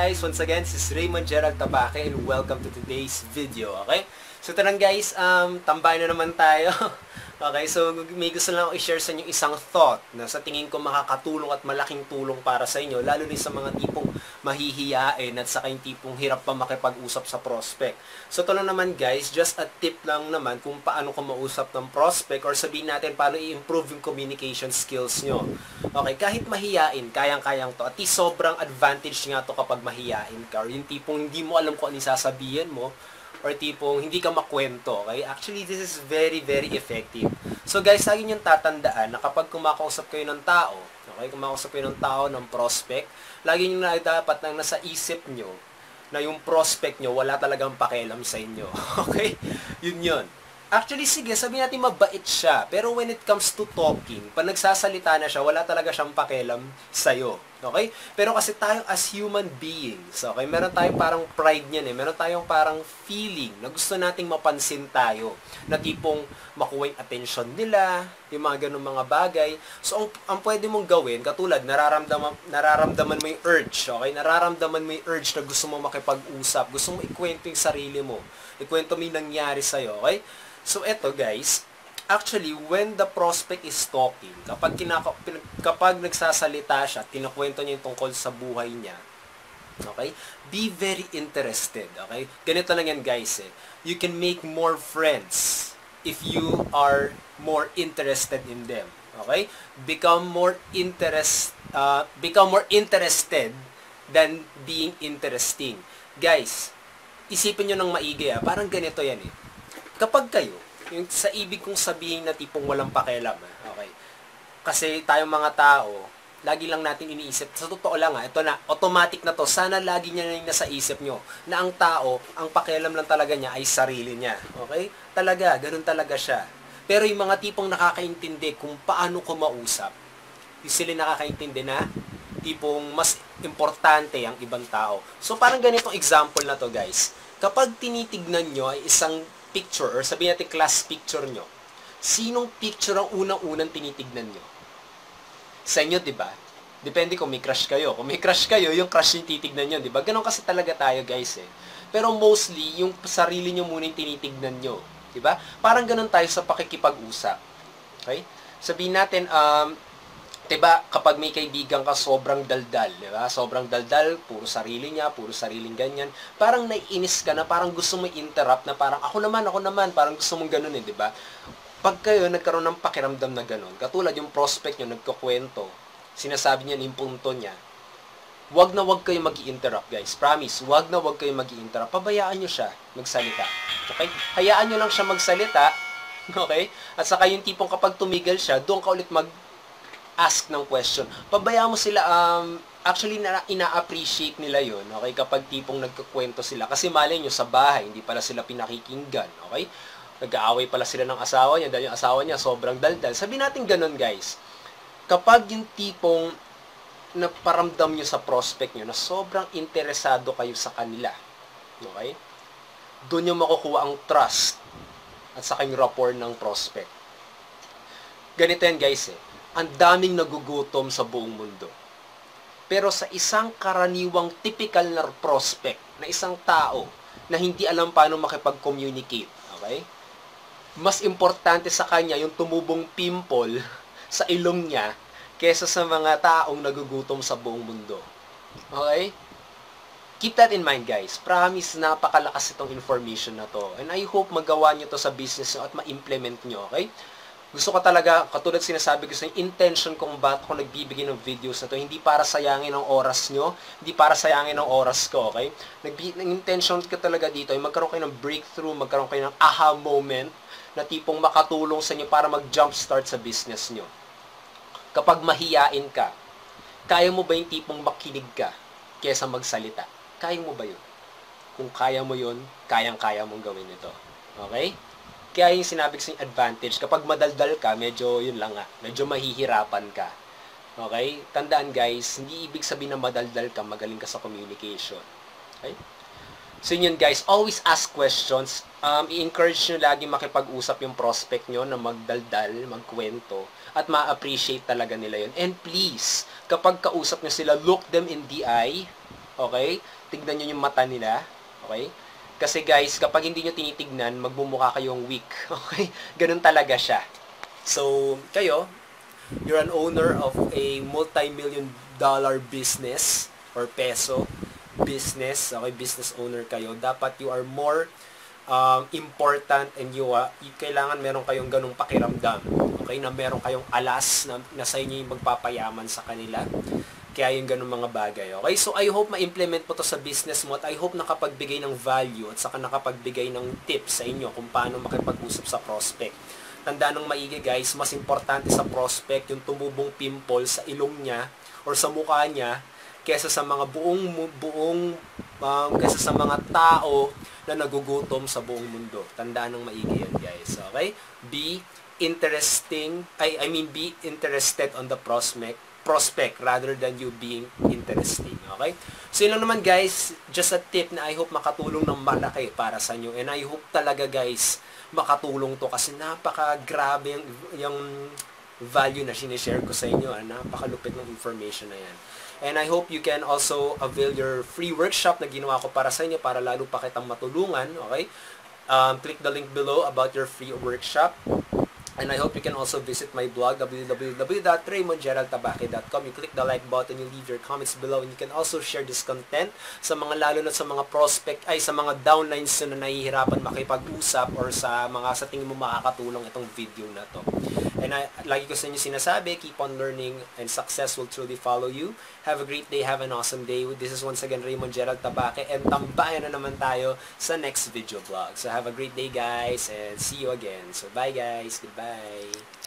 guys? Once again, this is Raymond Gerald Tabaque and welcome to today's video, okay? So tarang guys, tambay na naman tayo. Okay, so may gusto lang ako i-share sa inyo isang thought na sa tingin ko makakatulong at malaking tulong para sa inyo, lalo na sa mga tipong mahihiyain at sa yung tipong hirap pa makipag-usap sa prospect. So ito lang naman guys, just a tip lang naman kung paano ko mausap ng prospect or sabihin natin paano i-improve yung communication skills nyo. Okay, kahit mahihiyain, kayang-kayang to. At least sobrang advantage nga to kapag mahihiyain ka or yung tipong hindi mo alam kung ano sasabihin mo or tipong hindi ka makwento, okay? Actually, this is very, very effective. So guys, lagi niyong tatandaan na kapag kumakausap kayo ng tao, okay, kumakausap kayo ng tao, ng prospect, lagi niyo na dapat nang nasa isip niyo na yung prospect niyo wala talagang pakialam sa inyo. Okay? Yun. Actually, sige, sabihin natin mabait siya. Pero when it comes to talking, pag nagsasalita na siya, wala talaga siyang pakialam sa'yo. Okay? Pero kasi tayo as human beings, okay, meron tayong parang pride niyan eh. Meron tayong parang feeling na gusto nating mapansin tayo. Na tipong makuha yung attention nila, yung mga ganung mga bagay. So, ang pwede mong gawin, katulad, nararamdaman mo yung urge, okay? Nararamdaman mo yung urge na gusto mo makipag-usap, gusto mo ikwento yung sarili mo, ikwento mo yung nangyari sa'yo, okay? So, eto guys, actually, when the prospect is talking, kapag nagsasalita siya, tinakwento niya yung tungkol sa buhay niya, okay? Be very interested, okay? Ganito lang yan guys eh. You can make more friends if you are more interested in them, okay? Become more interested than being interesting. Guys, isipin nyo ng maigi ah. Parang ganito yan eh. Kapag kayo, yung sa ibig kong sabihin na tipong walang pakialam, okay? Kasi tayong mga tao, lagi lang natin iniisip, sa totoo lang ito na, automatic na to, sana lagi niya na nasa isip nyo, na ang tao, ang pakialam lang talaga niya ay sarili niya, okay? Talaga, ganun talaga siya. Pero yung mga tipong nakakaintindi kung paano ko mausap, yung sila nakakaintindi na, tipong mas importante ang ibang tao. So parang ganitong example na to guys, kapag tinitignan nyo ay isang picture, or sabihin natin class picture nyo, sinong picture ang unang-unang tinitignan nyo? Sa inyo, di ba? Depende kung may crush kayo. Kung may crush kayo, yung crush yung titignan nyo, di ba? Ganon kasi talaga tayo, guys, eh. Pero mostly, yung sarili nyo muna yung tinitignan nyo, di ba? Parang ganon tayo sa pakikipag-usap. Okay? Sabihin natin, diba, kapag may kaibigan ka, sobrang daldal, diba? Sobrang daldal, puro sarili niya, puro sariling ganyan. Parang naiinis ka na, parang gusto mo interrupt na parang ako naman, parang gusto mong ganun eh, diba? Pag kayo nagkaroon ng pakiramdam na ganun, katulad yung prospect nyo nagkukwento, sinasabi niya yung punto niya, wag na wag kayo mag-i-interrupt, guys. Promise, wag na wag kayo mag-i-interrupt. Pabayaan nyo siya magsalita. Okay? Hayaan nyo lang siya magsalita, okay? At saka yung tipong kapag tumigil siya, doon ka ulit ask ng question. Pabayaan mo sila, actually, ina-appreciate nila yon, okay? Kapag tipong nagkukwento sila. Kasi malay nyo, sa bahay, hindi pala sila pinakikinggan, okay? Nag-aaway pala sila ng asawa niya, dahil yung asawa niya sobrang daldal. Sabihin natin ganun, guys. Kapag yung tipong naparamdam nyo sa prospect nyo na sobrang interesado kayo sa kanila, okay? Doon nyo makukuha ang trust at saka yung rapport ng prospect. Ganito yan, guys, eh. Ang daming nagugutom sa buong mundo. Pero sa isang karaniwang typical na prospect, na isang tao na hindi alam paano makipag-communicate, okay? Mas importante sa kanya yung tumubong pimple sa ilong niya kesa sa mga taong nagugutom sa buong mundo. Okay? Keep that in mind, guys. Promise, napakalakas itong information na to. And I hope magawa nyo to sa business nyo at ma-implement nyo, okay? Gusto ko talaga, katulad sinasabi ko sa intention kung bakit ako nagbibigay ng videos na to, hindi para sayangin ang oras nyo, hindi para sayangin ang oras ko, okay? Intention ko talaga dito ay magkaroon kayo ng breakthrough, magkaroon kayo ng aha moment na tipong makatulong sa inyo para mag-jumpstart sa business nyo. Kapag mahiyain ka, kaya mo ba yung tipong makinig ka kesa magsalita? Kaya mo ba yun? Kung kaya mo yun, kayang-kaya mong gawin ito. Okay? Kaya yung sinabi ko sa advantage, kapag madaldal ka, medyo yun lang nga, medyo mahihirapan ka. Okay? Tandaan guys, hindi ibig sabihin na madaldal ka, magaling ka sa communication. Okay? So yun guys, always ask questions. I-encourage nyo lagi makipag-usap yung prospect nyo na magdaldal, magkwento, at ma-appreciate talaga nila yun. And please, kapag kausap nyo sila, look them in the eye, okay? tignan nyo yung mata nila. Okay? Kasi guys, kapag hindi nyo tinitignan, magbumukha kayong weak. Okay? Ganun talaga siya. So, kayo, you're an owner of a multi-million dollar business or peso business. Okay? Business owner kayo. Dapat you are more important and kailangan meron kayong ganung pakiramdam. Okay? Na meron kayong alas na sa inyo yung magpapayaman sa kanila. Kaya yung ganung mga bagay. Okay? So, I hope ma-implement mo to sa business mo at I hope nakapagbigay ng value at saka nakapagbigay ng tips sa inyo kung paano makipag-usap sa prospect. Tandaan ng maigi guys, mas importante sa prospect yung tumubong pimple sa ilong niya or sa mukha niya kaysa sa mga kaysa sa mga tao na nagugutom sa buong mundo. Tandaan ng maigi yan guys. Okay? Be interested on the prospect rather than you being interesting. Okay? So yun lang naman guys, just a tip na I hope makatulong ng malaki para sa inyo. And I hope talaga guys, makatulong to kasi napaka-grabe yung value na sinishare ko sa inyo. Napakalupit ng information na yan. And I hope you can also avail your free workshop na ginawa ko para sa inyo para lalo pa kitang matulungan. Okay? Click the link below about your free workshop. And I hope you can also visit my blog, www.raymondgeraldtabake.com. You click the like button, you leave your comments below, and you can also share this content sa mga lalo na sa mga prospect, sa mga downlines na nahihirapan makipag-usap or sa tingin mo makakatulong itong video na to. And lagi ko sa inyo sinasabi, keep on learning and success will truly follow you. Have a great day, have an awesome day. This is once again Raymond Gerald Tabake, and tambayan na naman tayo sa next video vlog. So have a great day guys, and see you again. So bye guys, goodbye.